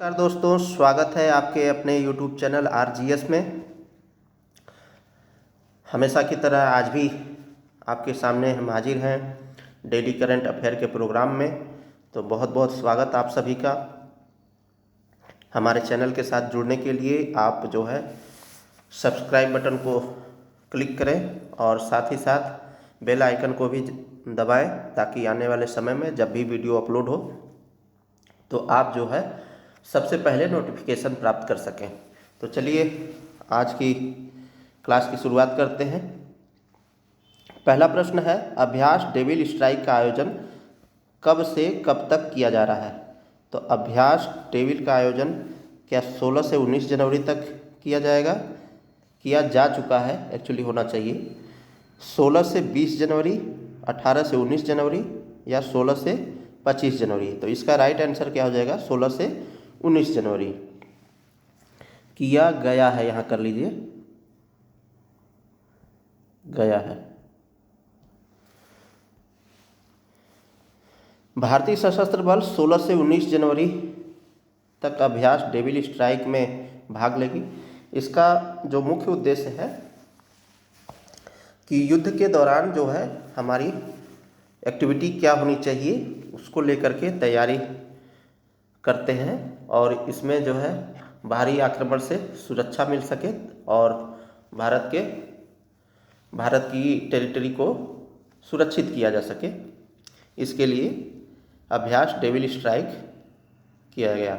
नमस्कार दोस्तों, स्वागत है आपके अपने YouTube चैनल RGS में। हमेशा की तरह आज भी आपके सामने हम हाजिर हैं डेली करंट अफेयर के प्रोग्राम में। तो बहुत बहुत स्वागत आप सभी का। हमारे चैनल के साथ जुड़ने के लिए आप जो है सब्सक्राइब बटन को क्लिक करें और साथ ही साथ बेल आइकन को भी दबाएं, ताकि आने वाले समय में जब भी वीडियो अपलोड हो तो आप जो है सबसे पहले नोटिफिकेशन प्राप्त कर सकें। तो चलिए आज की क्लास की शुरुआत करते हैं। पहला प्रश्न है, अभ्यास डेविल स्ट्राइक का आयोजन कब से कब तक किया जा रहा है? तो अभ्यास डेविल का आयोजन क्या 16 से 19 जनवरी तक किया जाएगा? किया जा चुका है, एक्चुअली होना चाहिए 16 से 20 जनवरी, 18 से 19 जनवरी या 16 से 25 जनवरी। तो इसका राइट आंसर क्या हो जाएगा? 16 से 19 जनवरी किया गया है। यहाँ कर लीजिए, गया है। भारतीय सशस्त्र बल 16 से 19 जनवरी तक अभ्यास डेविल स्ट्राइक में भाग लेगी। इसका जो मुख्य उद्देश्य है कि युद्ध के दौरान जो है हमारी एक्टिविटी क्या होनी चाहिए, उसको लेकर के तैयारी करते हैं और इसमें जो है बाहरी आक्रमण से सुरक्षा मिल सके और भारत की टेरिटरी को सुरक्षित किया जा सके, इसके लिए अभ्यास डेविल स्ट्राइक किया गया।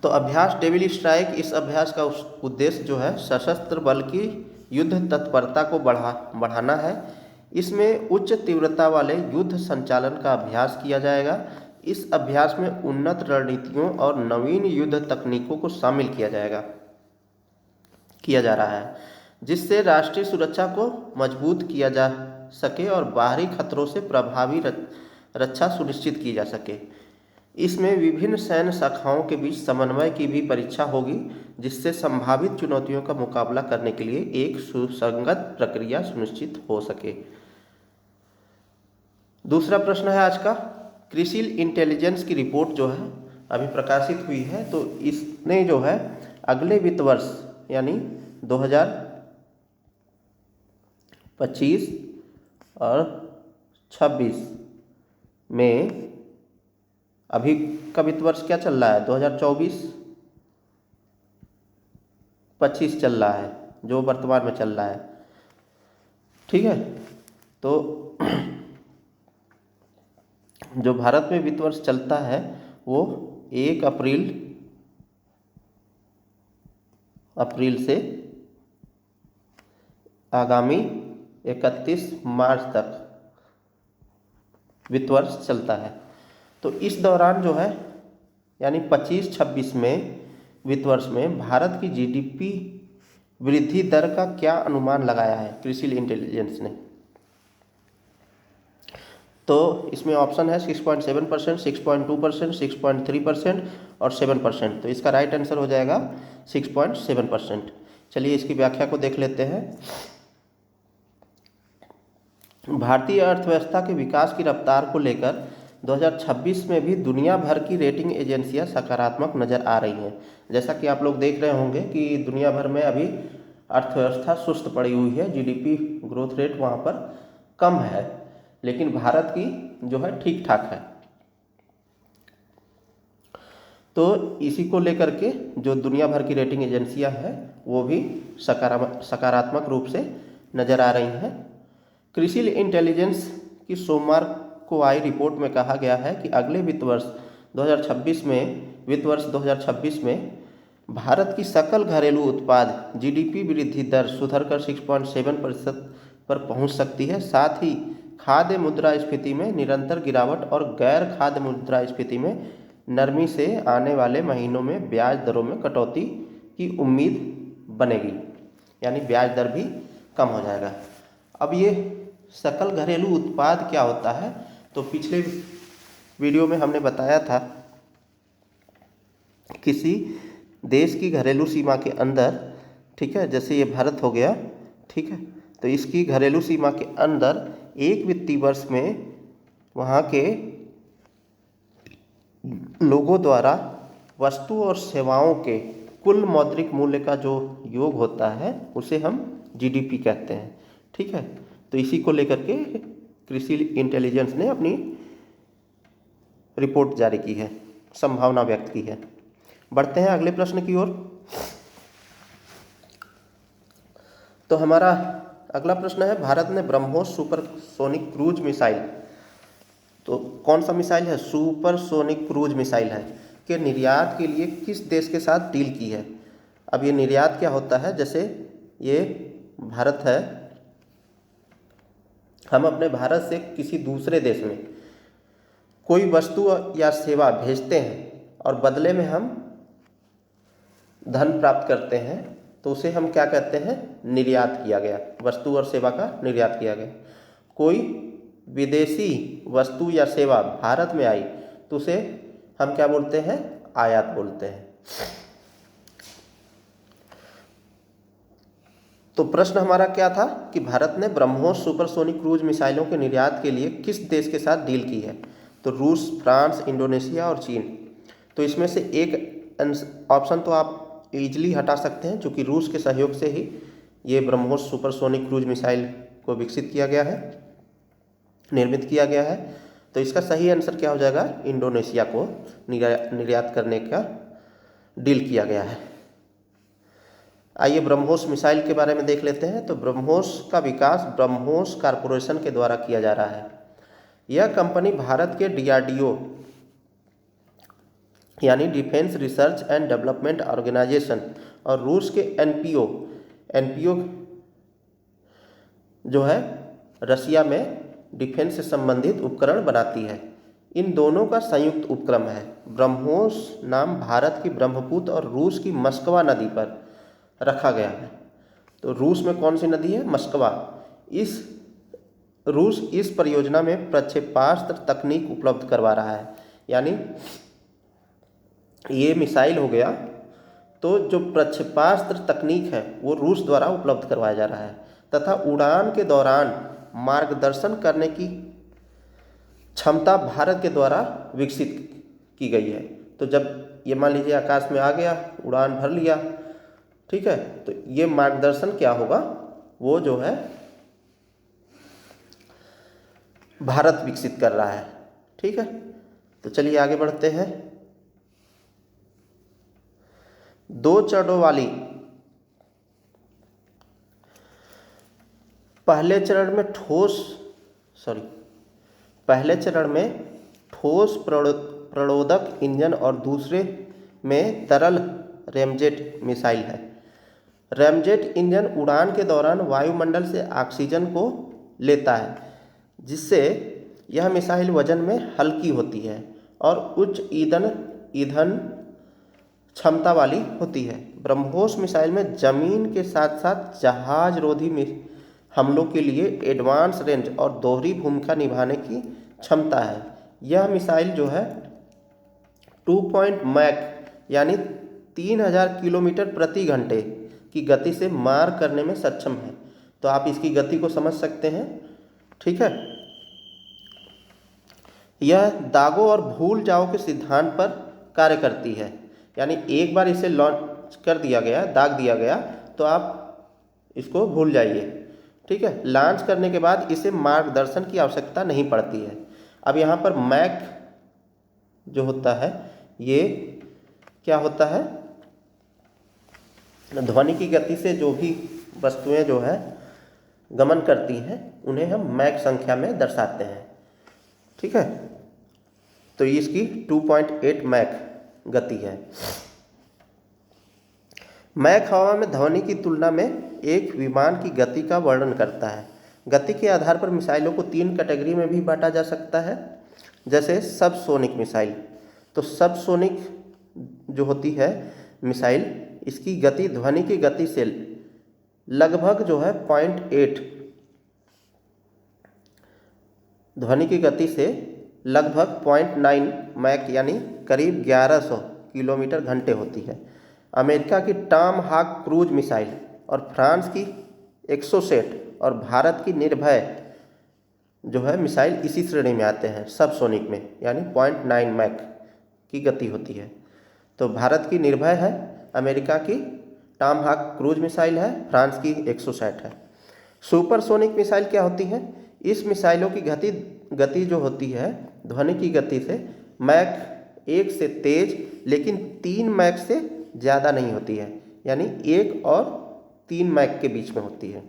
तो अभ्यास डेविल स्ट्राइक, इस अभ्यास का उद्देश्य जो है सशस्त्र बल की युद्ध तत्परता को बढ़ाना है। इसमें उच्च तीव्रता वाले युद्ध संचालन का अभ्यास किया जाएगा। इस अभ्यास में उन्नत रणनीतियों और नवीन युद्ध तकनीकों को शामिल किया जा रहा है, जिससे राष्ट्रीय सुरक्षा को मजबूत किया जा सके और बाहरी खतरों से प्रभावी रक्षा सुनिश्चित की जा सके। इसमें विभिन्न सैन्य शाखाओं के बीच समन्वय की भी परीक्षा होगी, जिससे संभावित चुनौतियों का मुकाबला करने के लिए एक सुसंगत प्रक्रिया सुनिश्चित हो सके। दूसरा प्रश्न है आज का, क्रिसिल इंटेलिजेंस की रिपोर्ट जो है अभी प्रकाशित हुई है। तो इसने जो है अगले वित्त वर्ष यानी 2025 और 26 में, अभी का वित्त वर्ष क्या चल रहा है? 2024-25 चल रहा है, जो वर्तमान में चल रहा है। ठीक है, तो जो भारत में वित्त वर्ष चलता है वो 1 अप्रैल से आगामी 31 मार्च तक वित्त वर्ष चलता है। तो इस दौरान जो है यानी 25-26 में वित्त वर्ष में भारत की जीडीपी वृद्धि दर का क्या अनुमान लगाया है क्रिसिल इंटेलिजेंस ने? तो इसमें ऑप्शन है 6.7%, 6.2%, 6.3% और 7%। तो इसका राइट आंसर हो जाएगा 6.7%। चलिए इसकी व्याख्या को देख लेते हैं। भारतीय अर्थव्यवस्था के विकास की रफ्तार को लेकर 2026 में भी दुनिया भर की रेटिंग एजेंसियां सकारात्मक नज़र आ रही हैं। जैसा कि आप लोग देख रहे होंगे कि दुनिया भर में अभी अर्थव्यवस्था सुस्त पड़ी हुई है, जीडीपी ग्रोथ रेट वहाँ पर कम है, लेकिन भारत की जो है ठीक ठाक है। तो इसी को लेकर के जो दुनिया भर की रेटिंग एजेंसियां हैं वो भी सकारात्मक रूप से नज़र आ रही हैं। क्रिसिल इंटेलिजेंस की सोमवार को आई रिपोर्ट में कहा गया है कि अगले वित्त वर्ष 2026 में भारत की सकल घरेलू उत्पाद जीडीपी वृद्धि दर सुधरकर 6.7% पर पहुंच सकती है। साथ ही खाद्य मुद्रास्फीति में निरंतर गिरावट और गैर खाद्य मुद्रास्फीति में नरमी से आने वाले महीनों में ब्याज दरों में कटौती की उम्मीद बनेगी, यानी ब्याज दर भी कम हो जाएगा। अब ये सकल घरेलू उत्पाद क्या होता है? तो पिछले वीडियो में हमने बताया था, किसी देश की घरेलू सीमा के अंदर, ठीक है, जैसे ये भारत हो गया, ठीक है, तो इसकी घरेलू सीमा के अंदर एक वित्तीय वर्ष में वहाँ के लोगों द्वारा वस्तु और सेवाओं के कुल मौद्रिक मूल्य का जो योग होता है उसे हम जीडीपी कहते हैं। ठीक है, तो इसी को लेकर के कृषि इंटेलिजेंस ने अपनी रिपोर्ट जारी की है, संभावना व्यक्त की है। बढ़ते हैं अगले प्रश्न की ओर। तो हमारा अगला प्रश्न है, भारत ने ब्रह्मोस सुपरसोनिक क्रूज मिसाइल, तो कौन सा मिसाइल है, सुपरसोनिक क्रूज मिसाइल है, के निर्यात के लिए किस देश के साथ डील की है। अब ये निर्यात क्या होता है, जैसे ये भारत है, हम अपने भारत से किसी दूसरे देश में कोई वस्तु या सेवा भेजते हैं और बदले में हम धन प्राप्त करते हैं, तो उसे हम क्या कहते हैं, निर्यात किया गया, वस्तु और सेवा का निर्यात किया गया। कोई विदेशी वस्तु या सेवा भारत में आई तो उसे हम क्या बोलते हैं, आयात बोलते हैं। तो प्रश्न हमारा क्या था कि भारत ने ब्रह्मोस सुपरसोनिक क्रूज मिसाइलों के निर्यात के लिए किस देश के साथ डील की है। तो रूस, फ्रांस, इंडोनेशिया और चीन। तो इसमें से एक ऑप्शन तो आप इजीली हटा सकते हैं, क्योंकि रूस के सहयोग से ही ये ब्रह्मोस सुपरसोनिक क्रूज मिसाइल को विकसित किया गया है, निर्मित किया गया है। तो इसका सही आंसर क्या हो जाएगा, इंडोनेशिया को निर्यात करने का डील किया गया है। आइए ब्रह्मोस मिसाइल के बारे में देख लेते हैं। तो ब्रह्मोस का विकास ब्रह्मोस कॉरपोरेशन के द्वारा किया जा रहा है। यह कंपनी भारत के डीआरडीओ यानी defence research and development organisation और रूस के एनपीओ जो है रसिया में डिफेंस से संबंधित उपकरण बनाती है। इन दोनों का संयुक्त उपक्रम है। ब्रह्मोस नाम भारत की ब्रह्मपुत्र और रूस की मस्कवा नदी पर रखा गया है। तो रूस में कौन सी नदी है, मस्कवा। रूस इस परियोजना में प्रक्षेपास्त्र तकनीक उपलब्ध करवा रहा है, यानी ये मिसाइल हो गया, तो जो प्रक्षेपास्त्र तकनीक है वो रूस द्वारा उपलब्ध करवाया जा रहा है, तथा उड़ान के दौरान मार्गदर्शन करने की क्षमता भारत के द्वारा विकसित की गई है। तो जब ये मान लीजिए आकाश में आ गया, उड़ान भर लिया, ठीक है, तो ये मार्गदर्शन क्या होगा, वो जो है भारत विकसित कर रहा है। ठीक है, तो चलिए आगे बढ़ते हैं। 2 चरणों वाली पहले चरण में ठोस प्रणोदक इंजन और दूसरे में तरल रैमजेट मिसाइल है। रैमजेट इंजन उड़ान के दौरान वायुमंडल से ऑक्सीजन को लेता है, जिससे यह मिसाइल वजन में हल्की होती है और उच्च ईंधन क्षमता वाली होती है। ब्रह्मोस मिसाइल में जमीन के साथ साथ जहाज रोधी हमलों के लिए एडवांस रेंज और दोहरी भूमिका निभाने की क्षमता है। यह मिसाइल जो है 2 मैक यानी 3000 किलोमीटर प्रति घंटे की गति से मार करने में सक्षम है। तो आप इसकी गति को समझ सकते हैं। ठीक है, यह दागो और भूल जाओ के सिद्धांत पर कार्य करती है, यानी एक बार इसे लॉन्च कर दिया गया, दाग दिया गया, तो आप इसको भूल जाइए। ठीक है, लॉन्च करने के बाद इसे मार्गदर्शन की आवश्यकता नहीं पड़ती है। अब यहाँ पर मैक जो होता है, ये क्या होता है, ध्वनि की गति से जो भी वस्तुएं जो है गमन करती हैं, उन्हें हम मैक संख्या में दर्शाते हैं। ठीक है, तो इसकी 2.8 मैक गति है। मैक हवा में ध्वनि की तुलना में एक विमान की गति का वर्णन करता है। गति के आधार पर मिसाइलों को 3 कैटेगरी में भी बांटा जा सकता है, जैसे सबसोनिक मिसाइल। तो सबसोनिक जो होती है मिसाइल, इसकी गति ध्वनि की गति से लगभग जो है 0.8, ध्वनि की गति से लगभग 0.9 मैक यानी करीब 1100 किलोमीटर घंटे होती है। अमेरिका की टॉम हाक क्रूज मिसाइल और फ्रांस की एक्सोसेट और भारत की निर्भय जो है मिसाइल इसी श्रेणी में आते हैं, सबसोनिक में, यानी 0.9 मैक की गति होती है। तो भारत की निर्भय है, अमेरिका की टॉमहाक क्रूज मिसाइल है, फ्रांस की 160 है। सुपरसोनिक मिसाइल क्या होती है? इस मिसाइलों की गति जो होती है ध्वनि की गति से मैक 1 से तेज, लेकिन 3 मैक से ज़्यादा नहीं होती है, यानी 1 और 3 मैक के बीच में होती है।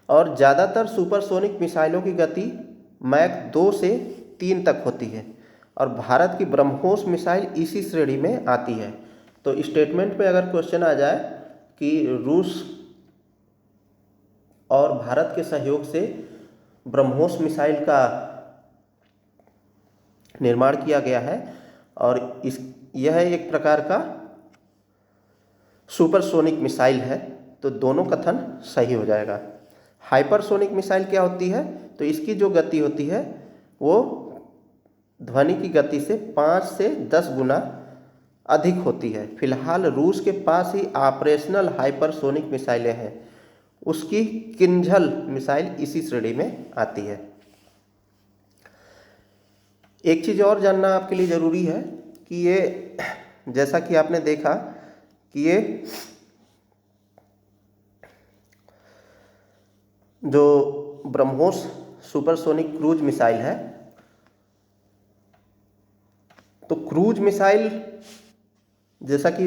और ज़्यादातर सुपरसोनिक मिसाइलों की गति मैक 2 से 3 तक होती है। और भारत की ब्रह्मोस मिसाइल इसी श्रेणी में आती है। तो स्टेटमेंट में अगर क्वेश्चन आ जाए कि रूस और भारत के सहयोग से ब्रह्मोस मिसाइल का निर्माण किया गया है और यह एक प्रकार का सुपरसोनिक मिसाइल है, तो दोनों कथन सही हो जाएगा। हाइपरसोनिक मिसाइल क्या होती है? तो इसकी जो गति होती है वो ध्वनि की गति से 5 से 10 गुना अधिक होती है। फिलहाल रूस के पास ही ऑपरेशनल हाइपरसोनिक मिसाइलें हैं, उसकी किंझल मिसाइल इसी श्रेणी में आती है। एक चीज़ और जानना आपके लिए ज़रूरी है कि ये, जैसा कि आपने देखा कि ये जो ब्रह्मोस सुपरसोनिक क्रूज मिसाइल है, तो क्रूज मिसाइल जैसा कि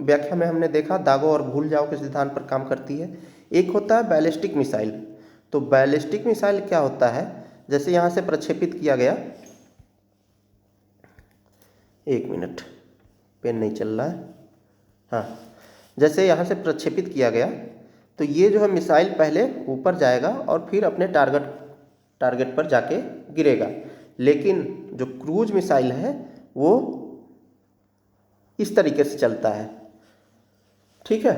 व्याख्या में हमने देखा दागो और भूल जाओ के सिद्धांत पर काम करती है। एक होता है बैलिस्टिक मिसाइल। तो बैलिस्टिक मिसाइल क्या होता है? जैसे यहाँ से प्रक्षेपित किया गया, एक मिनट, पेन नहीं चल रहा है, हाँ, जैसे यहाँ से प्रक्षेपित किया गया तो ये जो है मिसाइल पहले ऊपर जाएगा और फिर अपने टारगेट पर जाके गिरेगा। लेकिन जो क्रूज मिसाइल है वो इस तरीके से चलता है, ठीक है।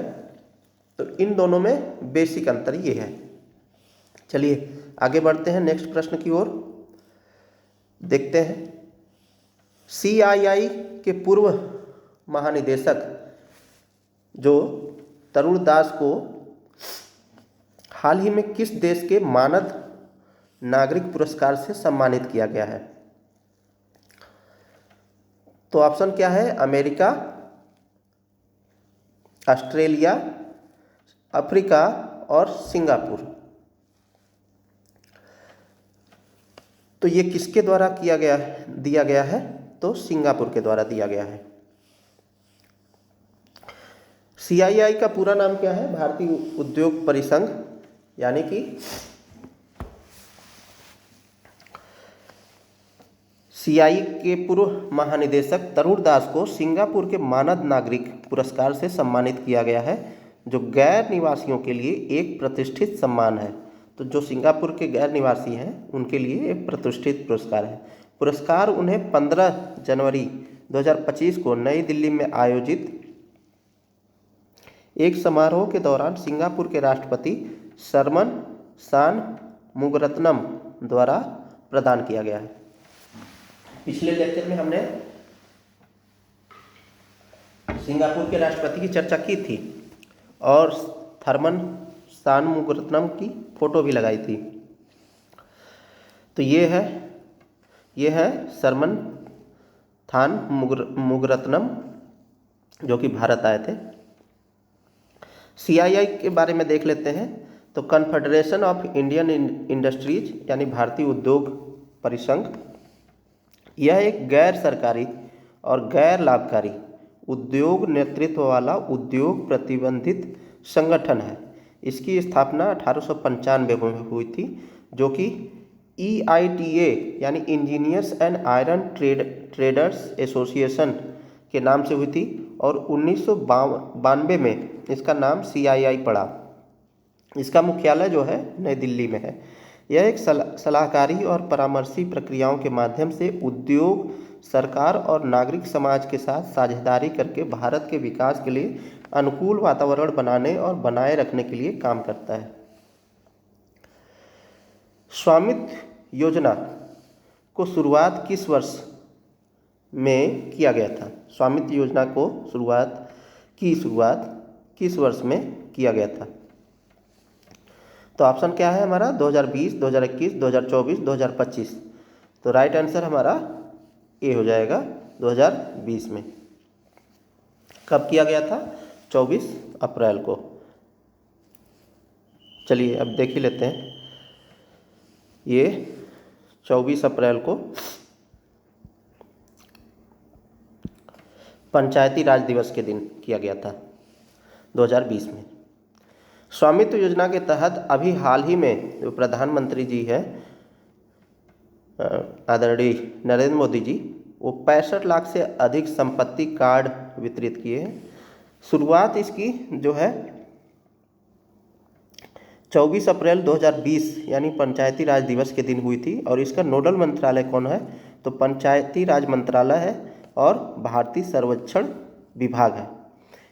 तो इन दोनों में बेसिक अंतर ये है। चलिए आगे बढ़ते हैं नेक्स्ट प्रश्न की ओर। देखते हैं, CII के पूर्व महानिदेशक जो तरुण दास को हाल ही में किस देश के मानद नागरिक पुरस्कार से सम्मानित किया गया है? तो ऑप्शन क्या है? अमेरिका, ऑस्ट्रेलिया, अफ्रीका और सिंगापुर। तो ये किसके द्वारा दिया गया है? तो सिंगापुर के द्वारा दिया गया है। CII का पूरा नाम क्या है? भारतीय उद्योग परिसंघ, यानी कि CII के पूर्व महानिदेशक तरुण दास को सिंगापुर के मानद नागरिक पुरस्कार से सम्मानित किया गया है, जो गैर निवासियों के लिए एक प्रतिष्ठित सम्मान है। तो जो सिंगापुर के गैर निवासी हैं उनके लिए एक प्रतिष्ठित पुरस्कार है। पुरस्कार उन्हें 15 जनवरी 2025 को नई दिल्ली में आयोजित एक समारोह के दौरान सिंगापुर के राष्ट्रपति सरमन शानमुगारत्नम द्वारा प्रदान किया गया है। पिछले लेक्चर में हमने सिंगापुर के राष्ट्रपति की चर्चा की थी और थर्मन शानमुगारत्नम की फोटो भी लगाई थी। तो ये है सरमन शानमुगारत्नम, जो कि भारत आए थे। CII के बारे में देख लेते हैं। तो कन्फेडरेशन ऑफ इंडियन इंडस्ट्रीज, यानी भारतीय उद्योग परिसंघ, यह एक गैर सरकारी और गैर लाभकारी उद्योग नेतृत्व वाला उद्योग प्रतिबंधित संगठन है। इसकी स्थापना 1895 में हुई थी, जो कि EITA यानी engineers and iron traders association के नाम से हुई थी और 1992 में इसका नाम CII पड़ा। इसका मुख्यालय जो है नई दिल्ली में है। यह एक सलाहकारी और परामर्शी प्रक्रियाओं के माध्यम से उद्योग, सरकार और नागरिक समाज के साथ साझेदारी करके भारत के विकास के लिए अनुकूल वातावरण बनाने और बनाए रखने के लिए काम करता है। स्वामित्व योजना को शुरुआत किस वर्ष में किया गया था? स्वामित्व योजना को शुरुआत किस वर्ष में किया गया था? तो ऑप्शन क्या है हमारा? 2020, 2021, 2024, 2025। तो राइट आंसर हमारा ए हो जाएगा 2020 में। कब किया गया था? 24 अप्रैल को। चलिए अब देख ही लेते हैं। ये 24 अप्रैल को पंचायती राज दिवस के दिन किया गया था 2020 में। स्वामित्व योजना के तहत अभी हाल ही में जो प्रधानमंत्री जी हैं आदरणीय नरेंद्र मोदी जी, वो 65 लाख से अधिक संपत्ति कार्ड वितरित किए हैं। शुरुआत इसकी जो है 24 अप्रैल 2020 यानी पंचायती राज दिवस के दिन हुई थी। और इसका नोडल मंत्रालय कौन है? तो पंचायती राज मंत्रालय है और भारतीय सर्वेक्षण विभाग है।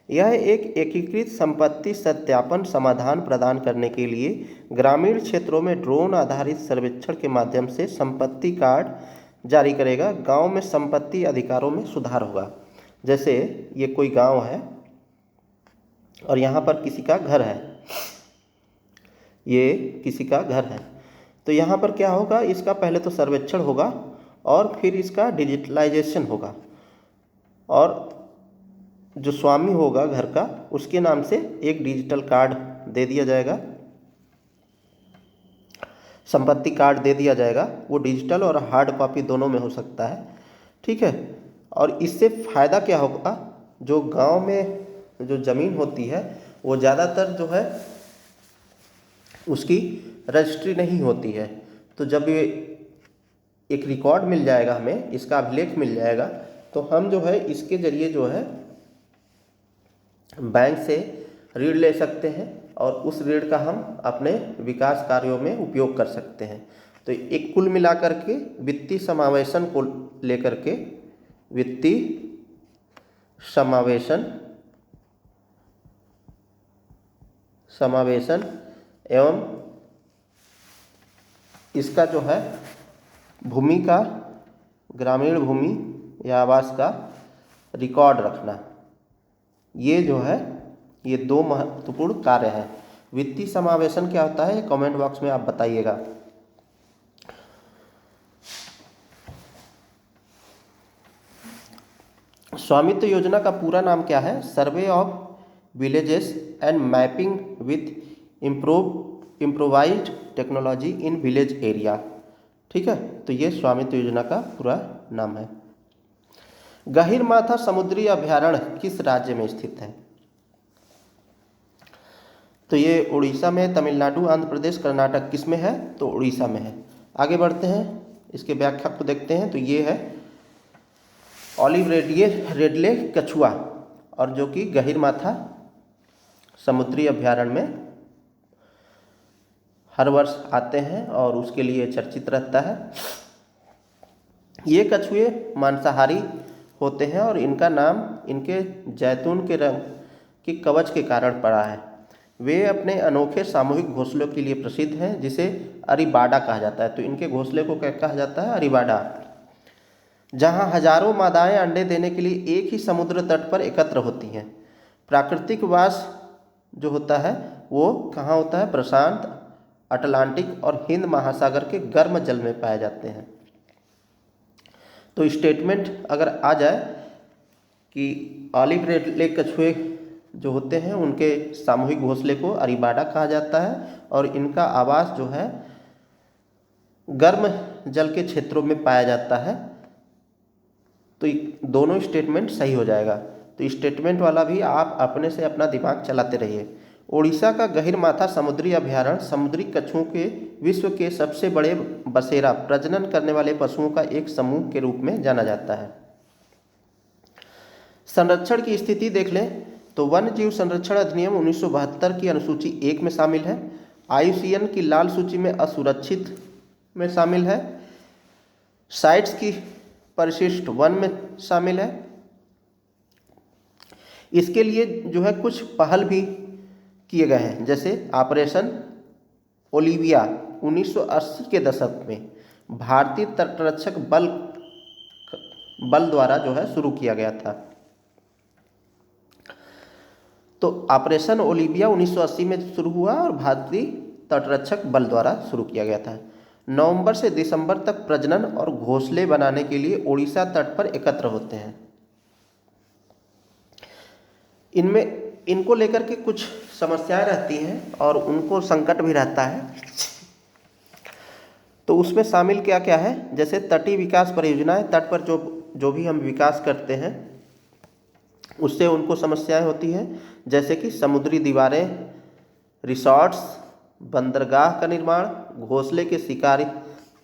यह एक एकीकृत संपत्ति सत्यापन समाधान प्रदान करने के लिए ग्रामीण क्षेत्रों में ड्रोन आधारित सर्वेक्षण के माध्यम से संपत्ति कार्ड जारी करेगा। गांव में संपत्ति अधिकारों में सुधार होगा। जैसे ये कोई गांव है और यहाँ पर किसी का घर है, ये किसी का घर है, तो यहाँ पर क्या होगा? इसका पहले तो सर्वेक्षण होगा और फिर इसका डिजिटलाइजेशन होगा और जो स्वामी होगा घर का, उसके नाम से एक डिजिटल कार्ड दे दिया जाएगा, संपत्ति कार्ड दे दिया जाएगा। वो डिजिटल और हार्ड कॉपी दोनों में हो सकता है, ठीक है। और इससे फ़ायदा क्या होगा? जो गांव में जो ज़मीन होती है वो ज़्यादातर जो है उसकी रजिस्ट्री नहीं होती है, तो जब ये एक रिकॉर्ड मिल जाएगा, हमें इसका अभिलेख मिल जाएगा, तो हम जो है इसके ज़रिए जो है बैंक से ऋण ले सकते हैं और उस ऋण का हम अपने विकास कार्यों में उपयोग कर सकते हैं। तो एक कुल मिलाकर के वित्तीय समावेशन को लेकर के वित्तीय समावेशन एवं इसका जो है भूमि का, ग्रामीण भूमि या आवास का रिकॉर्ड रखना, ये जो है ये दो महत्वपूर्ण कार्य हैं। वित्तीय समावेशन क्या होता है, कमेंट बॉक्स में आप बताइएगा। स्वामित्व योजना का पूरा नाम क्या है? Survey of villages and mapping with improvised technology in village area, ठीक है। तो ये स्वामित्व योजना का पूरा नाम है। गहीरमाथा समुद्री अभयारण्य किस राज्य में स्थित है? तो ये उड़ीसा में, तमिलनाडु, आंध्र प्रदेश, कर्नाटक, किस में है? तो उड़ीसा में है। आगे बढ़ते हैं, इसके व्याख्या को देखते हैं। तो ये है ऑलिव रेडले कछुआ, और जो कि गहीरमाथा समुद्री अभयारण्य में हर वर्ष आते हैं और उसके लिए चर्चित रहता है। ये कछुए मांसाहारी होते हैं और इनका नाम इनके जैतून के रंग के कवच के कारण पड़ा है। वे अपने अनोखे सामूहिक घोंसलों के लिए प्रसिद्ध हैं, जिसे अरीबाडा कहा जाता है। तो इनके घोंसले को क्या कहा जाता है? अरीबाडा। जहां हजारों मादाएं अंडे देने के लिए एक ही समुद्र तट पर एकत्र होती हैं। प्राकृतिक वास जो होता है वो कहाँ होता है? प्रशांत, अटलांटिक और हिंद महासागर के गर्म जल में पाए जाते हैं। तो स्टेटमेंट अगर आ जाए कि ऑलिव रेडले कछुए जो होते हैं उनके सामूहिक घोंसले को अरीबाडा कहा जाता है और इनका आवास जो है गर्म जल के क्षेत्रों में पाया जाता है, तो दोनों स्टेटमेंट सही हो जाएगा। तो स्टेटमेंट वाला भी आप अपने से अपना दिमाग चलाते रहिए। उड़ीसा का गहीरमाथा समुद्री अभयारण्य समुद्री कछुओं के विश्व के सबसे बड़े बसेरा प्रजनन करने वाले पशुओं का एक समूह के रूप में जाना जाता है। संरक्षण की स्थिति देख लें तो वन्य जीव संरक्षण अधिनियम 1972 की अनुसूची 1 में शामिल है। IUCN की लाल सूची में असुरक्षित में शामिल है। साइट्स की परिशिष्ट 1 में शामिल है। इसके लिए जो है कुछ पहल भी किए गए हैं, जैसे ऑपरेशन ओलिविया 1980 के दशक में भारतीय तटरक्षक बल द्वारा जो है शुरू किया गया था। तो ऑपरेशन ओलिविया 1980 में शुरू हुआ और भारतीय तटरक्षक बल द्वारा शुरू किया गया था। नवंबर से दिसंबर तक प्रजनन और घोंसले बनाने के लिए उड़ीसा तट पर एकत्र होते हैं। इनमें इनको लेकर के कुछ समस्याएं रहती हैं और उनको संकट भी रहता है। तो उसमें शामिल क्या क्या है, जैसे तटीय विकास परियोजनाएं, तट पर जो भी हम विकास करते हैं उससे उनको समस्याएं होती हैं, जैसे कि समुद्री दीवारें, रिसॉर्ट्स, बंदरगाह का निर्माण, घोंसले के शिकारी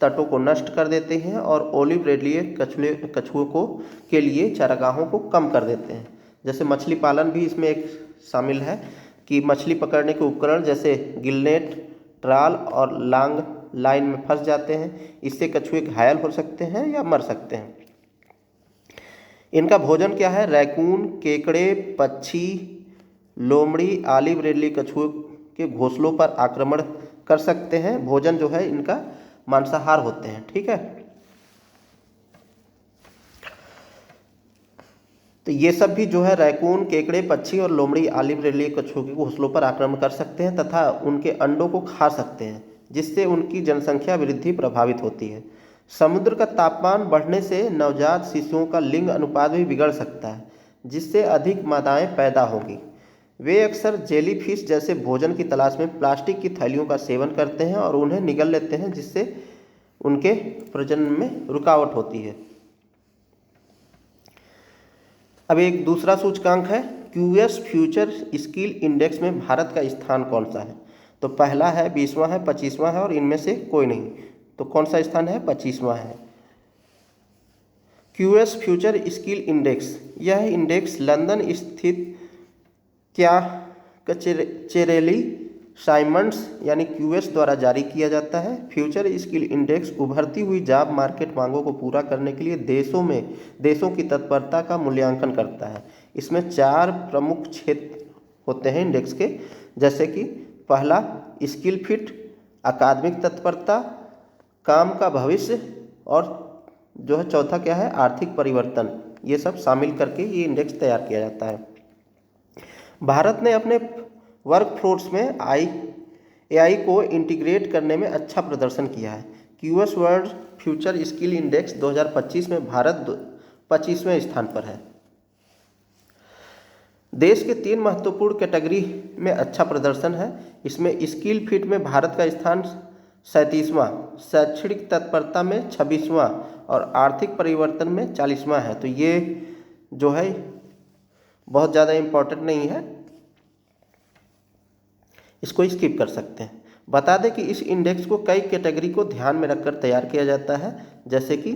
तटों को नष्ट कर देते हैं और ओलिव रेडलिए कछुओं को के लिए चारागाहों को कम कर देते हैं। जैसे मछली पालन भी इसमें एक शामिल है कि मछली पकड़ने के उपकरण जैसे गिलनेट, ट्राल और लांग लाइन में फंस जाते हैं। इससे कछुए घायल हो सकते हैं या मर सकते हैं। इनका भोजन क्या है, रैकून, केकड़े, पक्षी, लोमड़ी, ऑलिव रेडली कछुए के घोंसलों पर आक्रमण कर सकते हैं। भोजन जो है इनका मांसाहार होते हैं। ठीक है, तो ये सब भी जो है रैकून, केकड़े, पक्षी और लोमड़ी ऑलिव रेडली कछुओं के घोंसलों पर आक्रमण कर सकते हैं तथा उनके अंडों को खा सकते हैं, जिससे उनकी जनसंख्या वृद्धि प्रभावित होती है। समुद्र का तापमान बढ़ने से नवजात शिशुओं का लिंग अनुपात भी बिगड़ सकता है, जिससे अधिक मादाएं पैदा होंगी। वे अक्सर जेलीफिश जैसे भोजन की तलाश में प्लास्टिक की थैलियों का सेवन करते हैं और उन्हें निगल लेते हैं, जिससे उनके प्रजनन में रुकावट होती है। अब एक दूसरा सूचकांक है क्यूएस फ्यूचर स्किल इंडेक्स में भारत का स्थान कौन सा है। तो पहला है, 20वां है, 25वां है और इनमें से कोई नहीं। तो कौन सा स्थान है, 25वां है। क्यूएस फ्यूचर स्किल इंडेक्स, यह इंडेक्स लंदन स्थित क्या कचेरेली साइमंड्स यानी क्यूएस द्वारा जारी किया जाता है। फ्यूचर स्किल इंडेक्स उभरती हुई जॉब मार्केट मांगों को पूरा करने के लिए देशों की तत्परता का मूल्यांकन करता है। इसमें 4 प्रमुख क्षेत्र होते हैं इंडेक्स के, जैसे कि पहला स्किल फिट, अकादमिक तत्परता, काम का भविष्य और जो है चौथा क्या है, आर्थिक परिवर्तन। ये सब शामिल करके ये इंडेक्स तैयार किया जाता है। भारत ने अपने वर्कफोर्स में एआई को इंटीग्रेट करने में अच्छा प्रदर्शन किया है। QS world future skill index 2025 में भारत 25वें स्थान पर है। देश के 3 महत्वपूर्ण कैटेगरी में अच्छा प्रदर्शन है। इसमें स्किल फिट में भारत का स्थान 37वां, शैक्षणिक तत्परता में 26वां और आर्थिक परिवर्तन में 40वां है। तो ये जो है बहुत ज़्यादा इम्पोर्टेंट नहीं है, इसको स्किप कर सकते हैं। बता दें कि इस इंडेक्स को कई कैटेगरी को ध्यान में रखकर तैयार किया जाता है, जैसे कि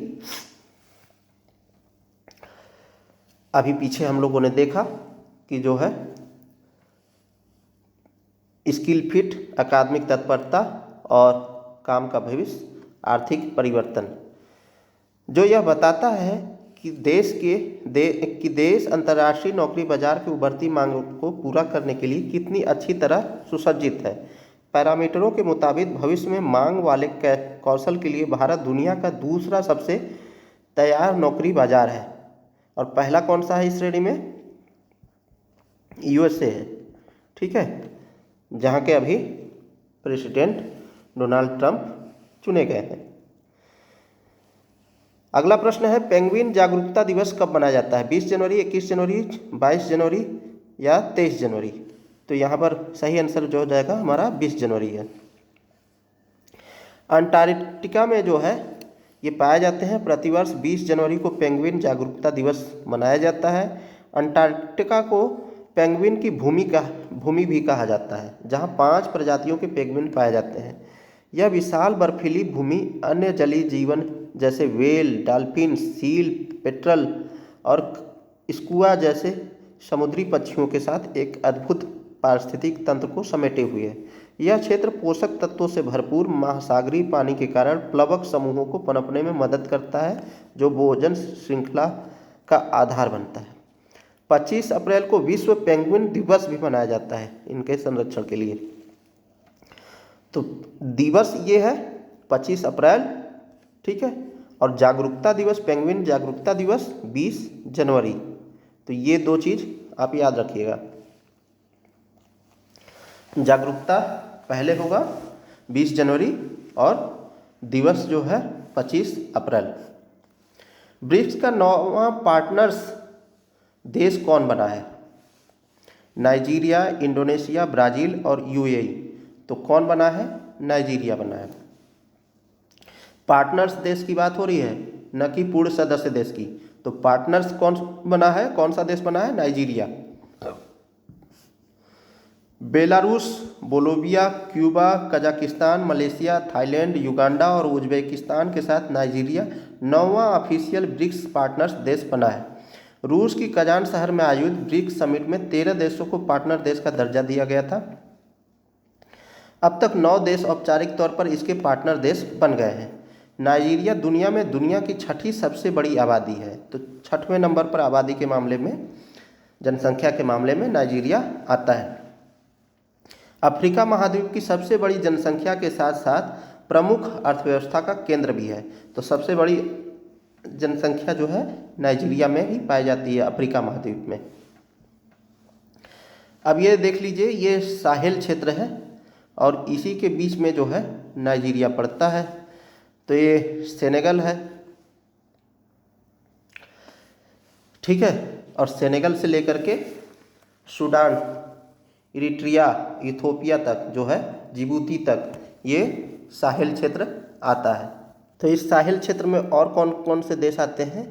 अभी पीछे हम लोगों ने देखा कि जो है स्किल फिट, अकादमिक तत्परता और काम का भविष्य, आर्थिक परिवर्तन, जो यह बताता है कि देश अंतर्राष्ट्रीय नौकरी बाजार की उभरती मांग को पूरा करने के लिए कितनी अच्छी तरह सुसज्जित है। पैरामीटरों के मुताबिक भविष्य में मांग वाले कौशल के लिए भारत दुनिया का दूसरा सबसे तैयार नौकरी बाजार है। और पहला कौन सा है इस श्रेणी में, यूएसए है। ठीक है, जहाँ के अभी प्रेसिडेंट डोनाल्ड ट्रंप चुने गए हैं। अगला प्रश्न है, पेंगुइन जागरूकता दिवस कब मनाया जाता है, 20 जनवरी, 21 जनवरी, 22 जनवरी या 23 जनवरी। तो यहाँ पर सही आंसर जो हो जाएगा हमारा 20 जनवरी है। अंटार्कटिका में जो है ये पाए जाते हैं। प्रतिवर्ष 20 जनवरी को पेंगुइन जागरूकता दिवस मनाया जाता है। अंटार्कटिका को पेंगुइन की भूमि भी कहा जाता है, जहाँ 5 प्रजातियों के पेंगुइन पाए जाते हैं। यह विशाल बर्फीली भूमि अन्य जलीय जीवन जैसे वेल, डॉल्फिन, सील, पेट्रल और स्कुआ जैसे समुद्री पक्षियों के साथ एक अद्भुत पारिस्थितिक तंत्र को समेटे हुए है। यह क्षेत्र पोषक तत्वों से भरपूर महासागरीय पानी के कारण प्लवक समूहों को पनपने में मदद करता है, जो भोजन श्रृंखला का आधार बनता है। 25 अप्रैल को विश्व पेंगुइन दिवस भी मनाया जाता है इनके संरक्षण के लिए। तो दिवस ये है 25 अप्रैल, ठीक है, और जागरूकता दिवस, पेंगुइन जागरूकता दिवस 20 जनवरी। तो ये 2 चीज़ आप याद रखिएगा। जागरूकता पहले होगा 20 जनवरी और दिवस जो है 25 अप्रैल। ब्रिक्स का 9वां पार्टनर्स देश कौन बना है? नाइजीरिया, इंडोनेशिया, ब्राज़ील और यूएई। तो कौन बना है? नाइजीरिया बना है। पार्टनर्स देश की बात हो रही है, न कि पूर्ण सदस्य देश की। तो पार्टनर्स कौन बना है, कौन सा देश बना है? Nigeria. Belarus, Bolivia, Cuba, Kazakhstan, Malaysia, Thailand, Uganda और उज्बेकिस्तान के साथ नाइजीरिया 9वां ऑफिशियल ब्रिक्स पार्टनर्स देश बना है। रूस की कजान शहर में आयोजित ब्रिक्स समिट में 13 देशों को पार्टनर देश का दर्जा दिया गया था। अब तक 9 देश औपचारिक तौर पर इसके पार्टनर देश बन गए हैं। नाइजीरिया दुनिया में दुनिया की 6ठी सबसे बड़ी आबादी है। तो 6वें नंबर पर आबादी के मामले में, जनसंख्या के मामले में नाइजीरिया आता है। अफ्रीका महाद्वीप की सबसे बड़ी जनसंख्या के साथ साथ प्रमुख अर्थव्यवस्था का केंद्र भी है। तो सबसे बड़ी जनसंख्या जो है नाइजीरिया में ही पाई जाती है, अफ्रीका महाद्वीप में। अब ये देख लीजिए, ये साहेल क्षेत्र है और इसी के बीच में जो है नाइजीरिया पड़ता है। तो ये सेनेगल है, ठीक है। और सेनेगल से लेकर के सूडान, इरिट्रिया, इथोपिया तक जो है, जिबूती तक, ये साहेल क्षेत्र आता है। तो इस साहेल क्षेत्र में और कौन कौन से देश आते हैं?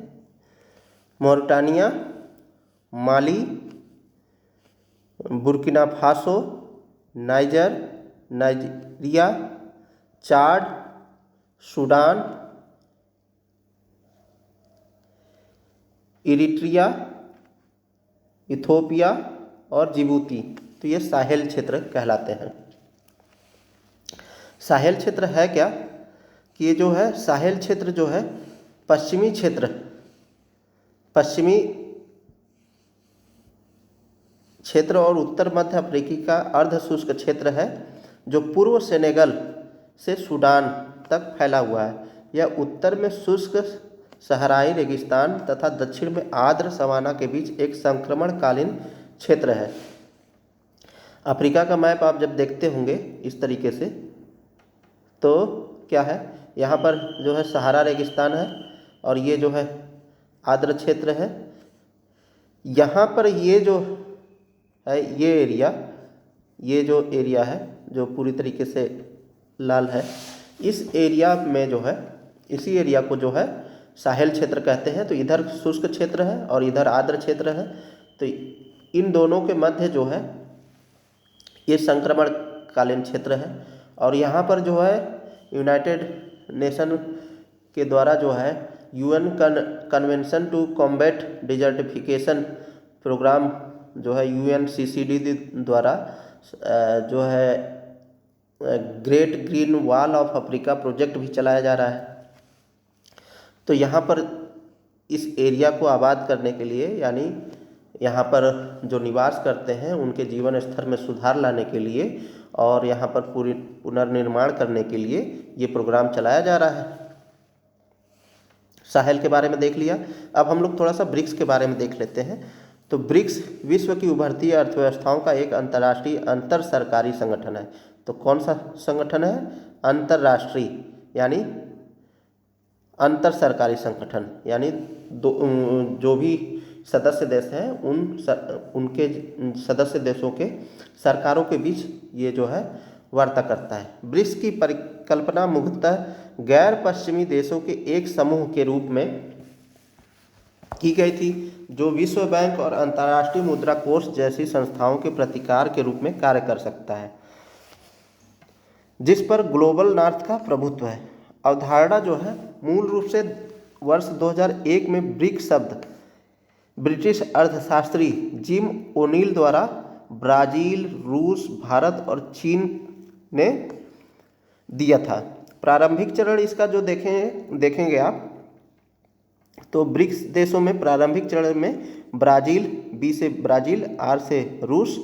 मोरिटानिया, माली, बुर्किना फासो, नाइजर, नाइजीरिया, चाड, सूडान, इरिट्रिया, इथोपिया और जिबूती। तो ये साहेल क्षेत्र कहलाते हैं। साहेल क्षेत्र है क्या कि ये जो है साहेल क्षेत्र जो है पश्चिमी क्षेत्र और उत्तर मध्य अफ्रीकी का अर्ध शुष्क क्षेत्र है, जो पूर्व सेनेगल से सूडान तक फैला हुआ है। यह उत्तर में शुष्क सहराई रेगिस्तान तथा दक्षिण में आर्द्र सवाना के बीच एक संक्रमणकालीन क्षेत्र है। अफ्रीका का मैप आप जब देखते होंगे इस तरीके से, तो क्या है, यहाँ पर जो है सहारा रेगिस्तान है और ये जो है आर्द्र क्षेत्र है। यहाँ पर ये जो है ये एरिया, ये जो एरिया है जो पूरी तरीके से लाल है, इस एरिया में जो है, इसी एरिया को जो है साहेल क्षेत्र कहते हैं। तो इधर शुष्क क्षेत्र है और इधर आर्द्र क्षेत्र है। तो इन दोनों के मध्य जो है ये संक्रमणकालीन क्षेत्र है। और यहाँ पर जो है यूनाइटेड नेशन के द्वारा जो है UN convention to combat desertification programme जो है UNCCD द्वारा जो है great green wall of Africa project भी चलाया जा रहा है। तो यहाँ पर इस एरिया को आबाद करने के लिए, यानी यहाँ पर जो निवास करते हैं उनके जीवन स्तर में सुधार लाने के लिए और यहाँ पर पूरी पुनर्निर्माण करने के लिए ये प्रोग्राम चलाया जा रहा है। साहेल के बारे में देख लिया। अब हम लोग थोड़ा सा ब्रिक्स के बारे में देख लेते हैं। तो ब्रिक्स विश्व की उभरती अर्थव्यवस्थाओं का एक अंतर्राष्ट्रीय अंतर सरकारी संगठन है। तो कौन सा संगठन है? अंतर्राष्ट्रीय यानी अंतर सरकारी संगठन, यानी जो भी सदस्य देश हैं उनके सदस्य देशों के सरकारों के बीच ये जो है वार्ता करता है। ब्रिक्स की परिकल्पना मुख्यतः गैर पश्चिमी देशों के एक समूह के रूप में की गई थी, जो विश्व बैंक और अंतर्राष्ट्रीय मुद्रा कोष जैसी संस्थाओं के प्रतिकार के रूप में कार्य कर सकता है, जिस पर ग्लोबल नॉर्थ का प्रभुत्व है। अवधारणा जो है मूल रूप से वर्ष 2001 में ब्रिक्स शब्द ब्रिटिश अर्थशास्त्री जिम ओनील द्वारा ब्राज़ील, रूस, भारत और चीन ने दिया था। प्रारंभिक चरण इसका जो देखेंगे आप, तो ब्रिक्स देशों में प्रारंभिक चरण में ब्राज़ील, बी से ब्राज़ील, आर से रूस,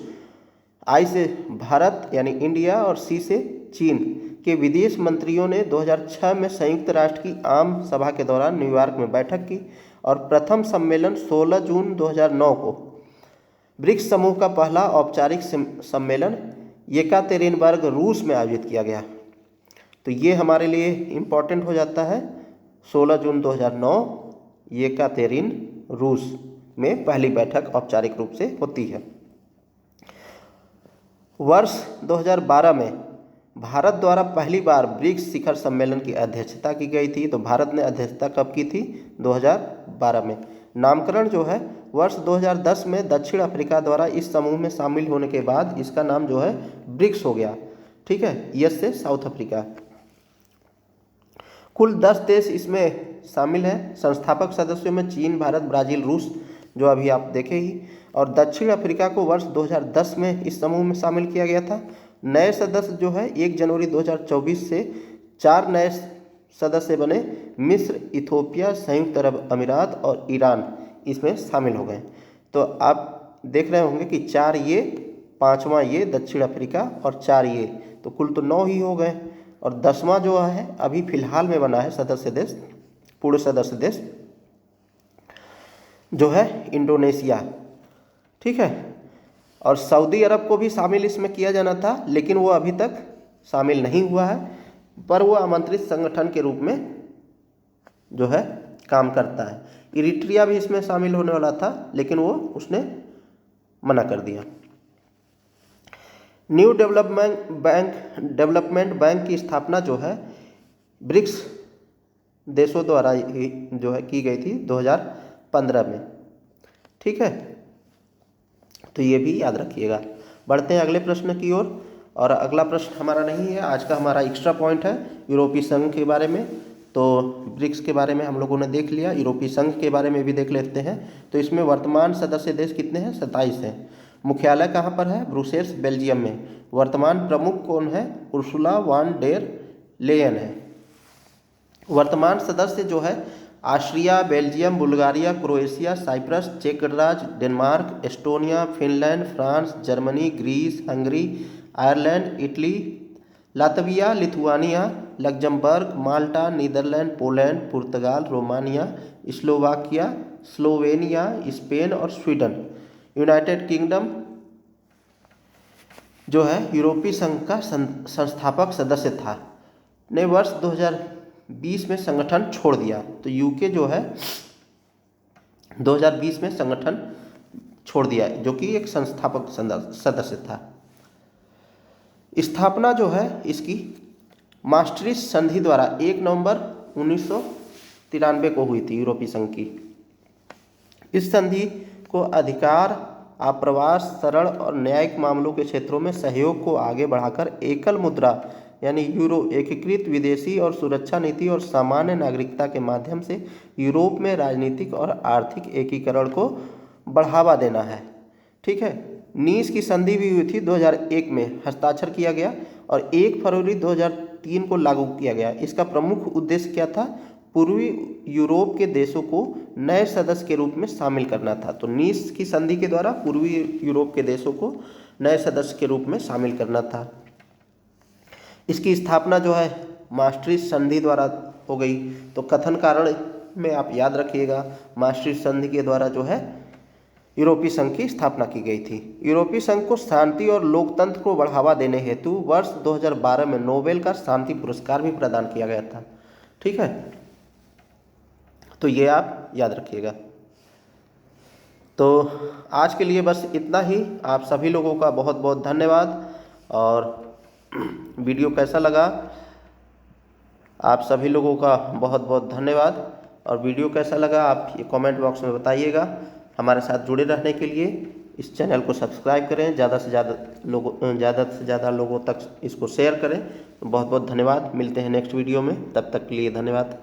आई से भारत यानी इंडिया और सी से चीन के विदेश मंत्रियों ने 2006 में संयुक्त राष्ट्र की आम सभा के दौरान न्यूयॉर्क में बैठक की और प्रथम सम्मेलन 16 जून 2009 को ब्रिक्स समूह का पहला औपचारिक सम्मेलन येकातेरिनबर्ग रूस में आयोजित किया गया। तो ये हमारे लिए इम्पोर्टेंट हो जाता है। 16 जून 2009 येकातेरिन रूस में पहली बैठक औपचारिक रूप से होती है। वर्ष 2012 में भारत द्वारा पहली बार ब्रिक्स शिखर सम्मेलन की अध्यक्षता की गई थी। तो भारत ने अध्यक्षता कब की थी? 2012 में। नामकरण जो है वर्ष 2010 में दक्षिण अफ्रीका द्वारा इस समूह में शामिल होने के बाद इसका नाम जो है ब्रिक्स हो गया। ठीक है, यस से साउथ अफ्रीका। कुल 10 देश इसमें शामिल हैं। संस्थापक सदस्यों में चीन, भारत, ब्राज़ील, रूस जो अभी आप देखे ही, और दक्षिण अफ्रीका को वर्ष 2010 में इस समूह में शामिल किया गया था। नए सदस्य जो है 1 जनवरी 2024 से 4 नए सदस्य बने। मिस्र, इथोपिया, संयुक्त अरब अमीरात और ईरान इसमें शामिल हो गए। तो आप देख रहे होंगे कि 4 ये, 5वां ये दक्षिण अफ्रीका और 4 ये, तो कुल तो 9 ही हो गए। और 10वां जो है अभी फिलहाल में बना है सदस्य देश, पूर्ण सदस्य देश जो है इंडोनेशिया। ठीक है, और सऊदी अरब को भी शामिल इसमें किया जाना था, लेकिन वो अभी तक शामिल नहीं हुआ है, पर वो आमंत्रित संगठन के रूप में जो है काम करता है। इरिट्रिया भी इसमें शामिल होने वाला था, लेकिन वो उसने मना कर दिया। न्यू डेवलपमेंट बैंक की स्थापना जो है ब्रिक्स देशों द्वारा जो है की गई थी 2015 में। ठीक है, तो ये भी याद रखिएगा। बढ़ते हैं अगले प्रश्न की ओर। और अगला प्रश्न हमारा नहीं है, आज का हमारा एक्स्ट्रा पॉइंट है यूरोपीय संघ के बारे में। तो ब्रिक्स के बारे में हम लोगों ने देख लिया, यूरोपीय संघ के बारे में भी देख लेते हैं। तो इसमें वर्तमान सदस्य देश कितने हैं? 27 हैं। मुख्यालय कहाँ पर है? ब्रुसेल्स, बेल्जियम में। वर्तमान प्रमुख कौन है? उर्सुला वान डेर लेयन है। वर्तमान सदस्य जो है Austria, Belgium, Bulgaria, Croatia, Cyprus, चेक गणराज्य, Denmark, Estonia, Finland, France, Germany, Greece, Hungary, Ireland, Italy, Latvia, Lithuania, Luxembourg, Malta, Netherland, Poland, पुर्तगाल, रोमानिया, स्लोवाकिया, स्लोवेनिया, स्पेन और स्वीडन। यूनाइटेड किंगडम जो है यूरोपीय संघ का संस्थापक सदस्य था, ने वर्ष 2020 में संगठन छोड़ दिया। तो यूके जो है 2020 में संगठन छोड़ दिया, जो कि एक संस्थापक सदस्य था। स्थापना जो है इसकी maastricht संधि द्वारा 1 नवंबर 1993 को हुई थी यूरोपीय संघ की। इस संधि को अधिकार, आप्रवास, सरल और न्यायिक मामलों के क्षेत्रों में सहयोग को आगे बढ़ाकर एकल मुद्रा यानी यूरो, एकीकृत विदेशी और सुरक्षा नीति और सामान्य नागरिकता के माध्यम से यूरोप में राजनीतिक और आर्थिक एकीकरण को बढ़ावा देना है। ठीक है, नीस की संधि भी हुई थी 2001 में, हस्ताक्षर किया गया और 1 फरवरी 2003 को लागू किया गया। इसका प्रमुख उद्देश्य क्या था? पूर्वी यूरोप के देशों को नए सदस्य के रूप में शामिल करना था। तो नीस की संधि के द्वारा पूर्वी यूरोप के देशों को नए सदस्य के रूप में शामिल करना था। इसकी स्थापना जो है maastricht संधि द्वारा हो गई। तो कथन कारण में आप याद रखिएगा, maastricht संधि के द्वारा जो है यूरोपीय संघ की स्थापना की गई थी। यूरोपीय संघ को शांति और लोकतंत्र को बढ़ावा देने हेतु वर्ष 2012 में नोबेल का शांति पुरस्कार भी प्रदान किया गया था। ठीक है, तो ये आप याद रखिएगा। तो आज के लिए बस इतना ही। आप सभी लोगों का बहुत बहुत धन्यवाद। और वीडियो कैसा लगा, आप सभी लोगों का बहुत बहुत धन्यवाद। और वीडियो कैसा लगा आप ये कमेंट बॉक्स में बताइएगा। हमारे साथ जुड़े रहने के लिए इस चैनल को सब्सक्राइब करें, ज़्यादा से ज़्यादा लोगों तक इसको शेयर करें। बहुत बहुत धन्यवाद। मिलते हैं नेक्स्ट वीडियो में, तब तक के लिए धन्यवाद।